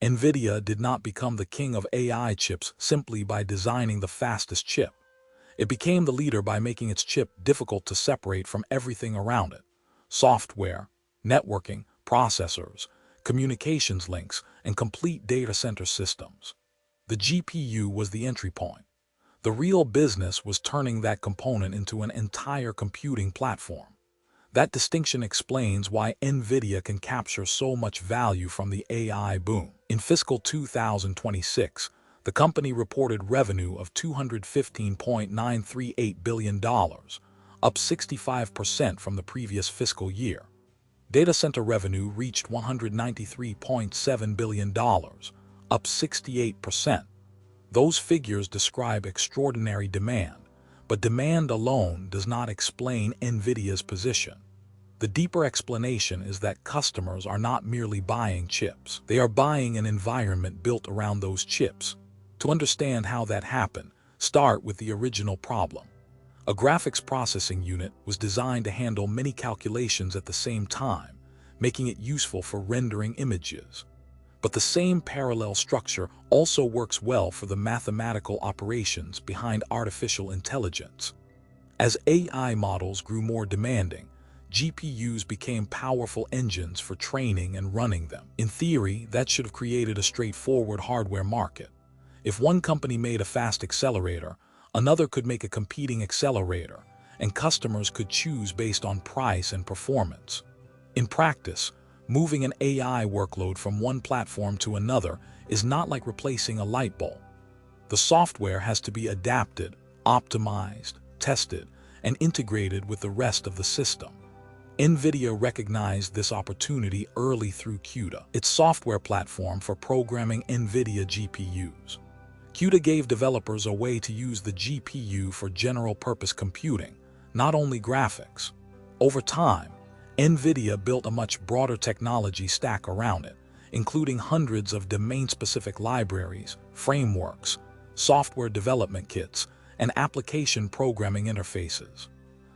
Nvidia did not become the king of AI chips simply by designing the fastest chip. It became the leader by making its chip difficult to separate from everything around it: software, networking, processors, communications links, and complete data center systems. The GPU was the entry point. The real business was turning that component into an entire computing platform. That distinction explains why Nvidia can capture so much value from the AI boom. In fiscal 2026, the company reported revenue of $215.938 billion, up 65% from the previous fiscal year. Data center revenue reached $193.7 billion, up 68%. Those figures describe extraordinary demand, but demand alone does not explain Nvidia's position. The deeper explanation is that customers are not merely buying chips. They are buying an environment built around those chips. To understand how that happened, start with the original problem. A graphics processing unit was designed to handle many calculations at the same time, making it useful for rendering images. But the same parallel structure also works well for the mathematical operations behind artificial intelligence. As AI models grew more demanding, GPUs became powerful engines for training and running them. In theory, that should have created a straightforward hardware market. If one company made a fast accelerator, another could make a competing accelerator, and customers could choose based on price and performance. In practice, moving an AI workload from one platform to another is not like replacing a light bulb. The software has to be adapted, optimized, tested, and integrated with the rest of the system. Nvidia recognized this opportunity early through CUDA, its software platform for programming Nvidia GPUs. CUDA gave developers a way to use the GPU for general-purpose computing, not only graphics. Over time, Nvidia built a much broader technology stack around it, including hundreds of domain-specific libraries, frameworks, software development kits, and application programming interfaces.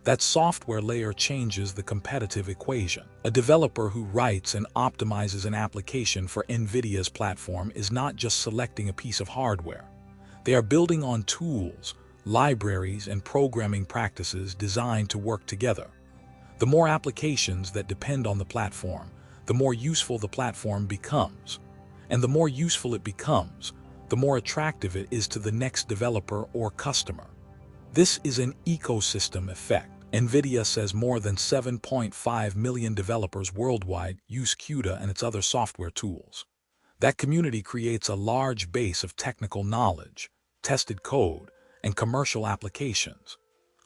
That software layer changes the competitive equation. A developer who writes and optimizes an application for Nvidia's platform is not just selecting a piece of hardware. They are building on tools, libraries, and programming practices designed to work together. The more applications that depend on the platform, the more useful the platform becomes. And the more useful it becomes, the more attractive it is to the next developer or customer. This is an ecosystem effect. Nvidia says more than 7.5 million developers worldwide use CUDA and its other software tools. That community creates a large base of technical knowledge, tested code, and commercial applications.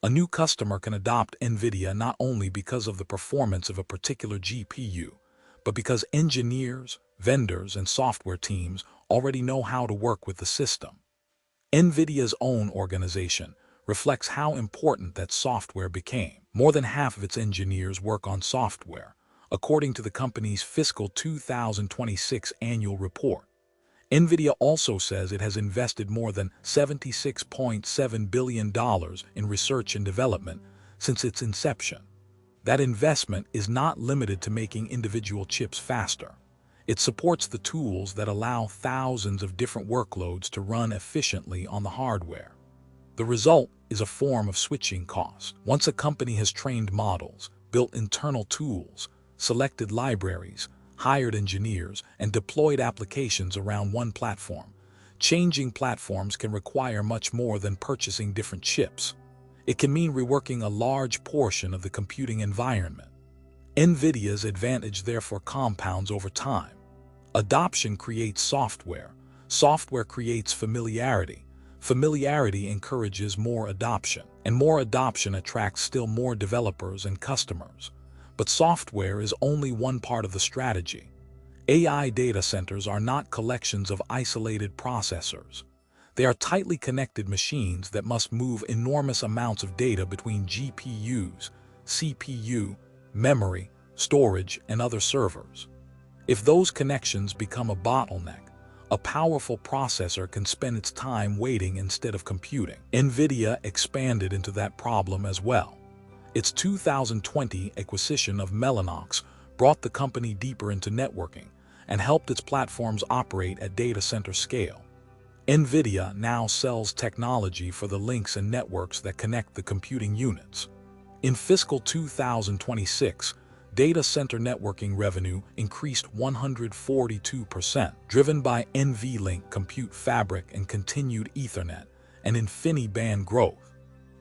A new customer can adopt Nvidia not only because of the performance of a particular GPU, but because engineers, vendors, and software teams already know how to work with the system. Nvidia's own organization reflects how important that software became. More than half of its engineers work on software, according to the company's fiscal 2026 annual report. Nvidia also says it has invested more than $76.7 billion in research and development since its inception. That investment is not limited to making individual chips faster. It supports the tools that allow thousands of different workloads to run efficiently on the hardware. The result is a form of switching cost. Once a company has trained models, built internal tools, selected libraries, hired engineers, and deployed applications around one platform, changing platforms can require much more than purchasing different chips. It can mean reworking a large portion of the computing environment. Nvidia's advantage therefore compounds over time. Adoption creates software. Software creates familiarity. Familiarity encourages more adoption, and more adoption attracts still more developers and customers. But software is only one part of the strategy. AI data centers are not collections of isolated processors. They are tightly connected machines that must move enormous amounts of data between GPUs, CPU, memory, storage, and other servers. If those connections become a bottleneck, a powerful processor can spend its time waiting instead of computing. Nvidia expanded into that problem as well. Its 2020 acquisition of Mellanox brought the company deeper into networking, and helped its platforms operate at data center scale. Nvidia now sells technology for the links and networks that connect the computing units. In fiscal 2026, data center networking revenue increased 142%, driven by NVLink compute fabric and continued Ethernet and InfiniBand growth.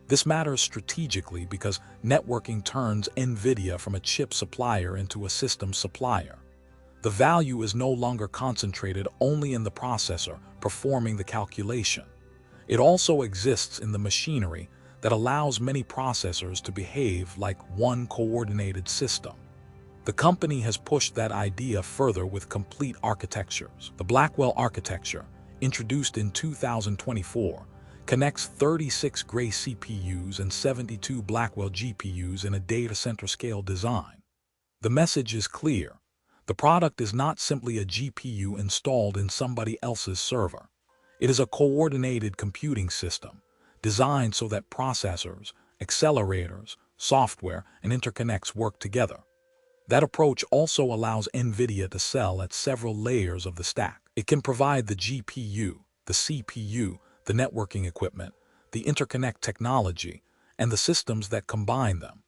This matters strategically because networking turns Nvidia from a chip supplier into a system supplier. The value is no longer concentrated only in the processor performing the calculation. It also exists in the machinery that allows many processors to behave like one coordinated system. The company has pushed that idea further with complete architectures. The Blackwell architecture, introduced in 2024, connects 36 Gray CPUs and 72 Blackwell GPUs in a data center scale design. The message is clear. The product is not simply a GPU installed in somebody else's server. It is a coordinated computing system designed so that processors, accelerators, software, and interconnects work together. That approach also allows Nvidia to sell at several layers of the stack. It can provide the GPU, the CPU, the networking equipment, the interconnect technology, and the systems that combine them.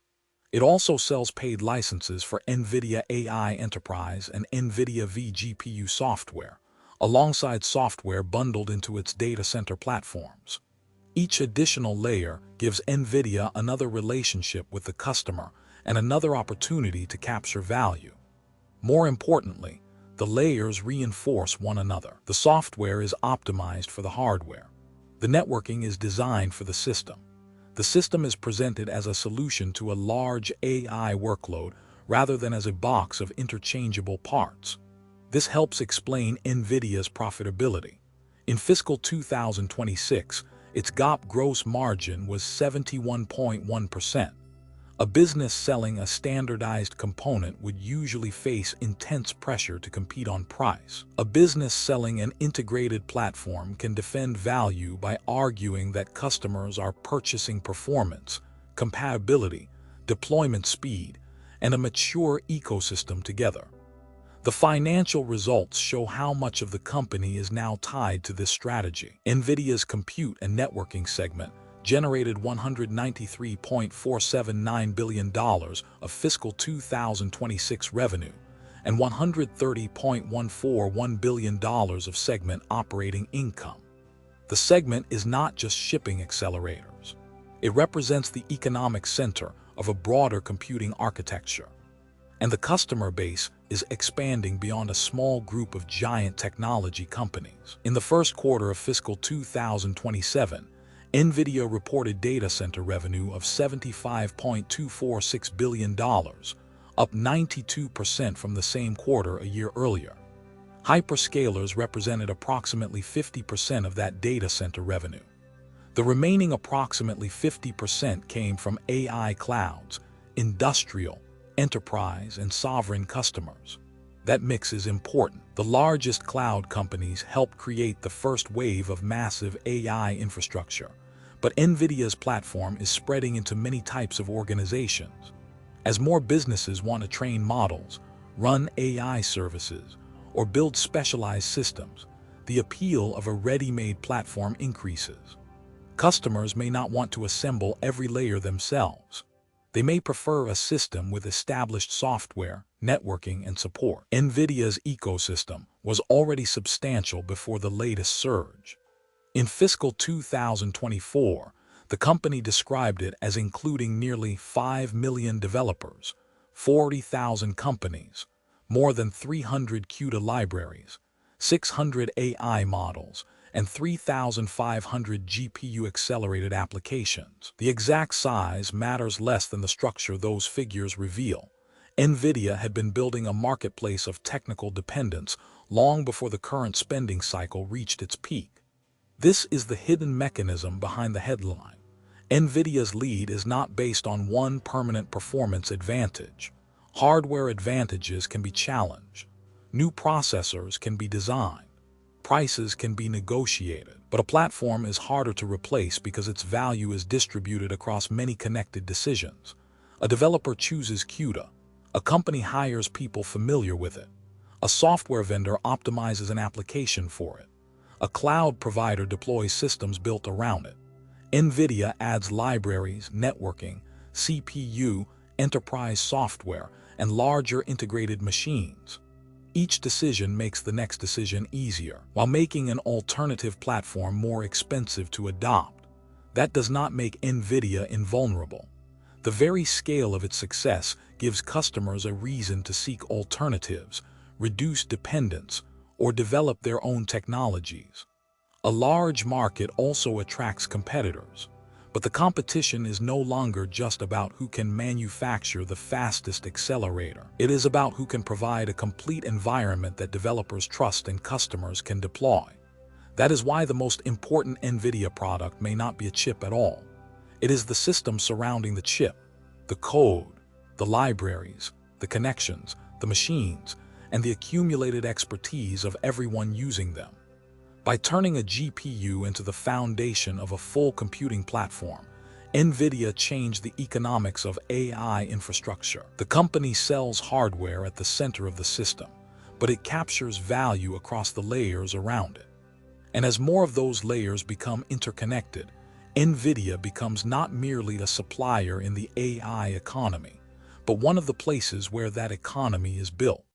It also sells paid licenses for Nvidia AI Enterprise and Nvidia vGPU software, alongside software bundled into its data center platforms. Each additional layer gives Nvidia another relationship with the customer and another opportunity to capture value. More importantly, the layers reinforce one another. The software is optimized for the hardware. The networking is designed for the system. The system is presented as a solution to a large AI workload rather than as a box of interchangeable parts. This helps explain Nvidia's profitability. In fiscal 2026, its GAAP gross margin was 71.1%. A business selling a standardized component would usually face intense pressure to compete on price. A business selling an integrated platform can defend value by arguing that customers are purchasing performance, compatibility, deployment speed, and a mature ecosystem together. The financial results show how much of the company is now tied to this strategy. Nvidia's compute and networking segment generated $193.479 billion of fiscal 2026 revenue and $130.141 billion of segment operating income. The segment is not just shipping accelerators. It represents the economic center of a broader computing architecture. And the customer base is expanding beyond a small group of giant technology companies. In the first quarter of fiscal 2027, Nvidia reported data center revenue of $75.246 billion, up 92% from the same quarter a year earlier. Hyperscalers represented approximately 50% of that data center revenue. The remaining approximately 50% came from AI clouds, industrial, enterprise, and sovereign customers. That mix is important. The largest cloud companies helped create the first wave of massive AI infrastructure, but Nvidia's platform is spreading into many types of organizations. As more businesses want to train models, run AI services, or build specialized systems, the appeal of a ready-made platform increases. Customers may not want to assemble every layer themselves. They may prefer a system with established software, networking, and support. Nvidia's ecosystem was already substantial before the latest surge. In fiscal 2024, the company described it as including nearly 5 million developers, 40,000 companies, more than 300 CUDA libraries, 600 AI models, and 3,500 GPU-accelerated applications. The exact size matters less than the structure those figures reveal. Nvidia had been building a marketplace of technical dependence long before the current spending cycle reached its peak. This is the hidden mechanism behind the headline. Nvidia's lead is not based on one permanent performance advantage. Hardware advantages can be challenged. New processors can be designed. Prices can be negotiated, but a platform is harder to replace because its value is distributed across many connected decisions. A developer chooses CUDA. A company hires people familiar with it. A software vendor optimizes an application for it. A cloud provider deploys systems built around it. Nvidia adds libraries, networking, CPU, enterprise software, and larger integrated machines. Each decision makes the next decision easier, while making an alternative platform more expensive to adopt. That does not make Nvidia invulnerable. The very scale of its success gives customers a reason to seek alternatives, reduce dependence, or develop their own technologies. A large market also attracts competitors, but the competition is no longer just about who can manufacture the fastest accelerator. It is about who can provide a complete environment that developers trust and customers can deploy. That is why the most important Nvidia product may not be a chip at all. It is the system surrounding the chip, the code, the libraries, the connections, the machines, and the accumulated expertise of everyone using them. By turning a GPU into the foundation of a full computing platform, Nvidia changed the economics of AI infrastructure. The company sells hardware at the center of the system, but it captures value across the layers around it. And as more of those layers become interconnected, Nvidia becomes not merely a supplier in the AI economy, but one of the places where that economy is built.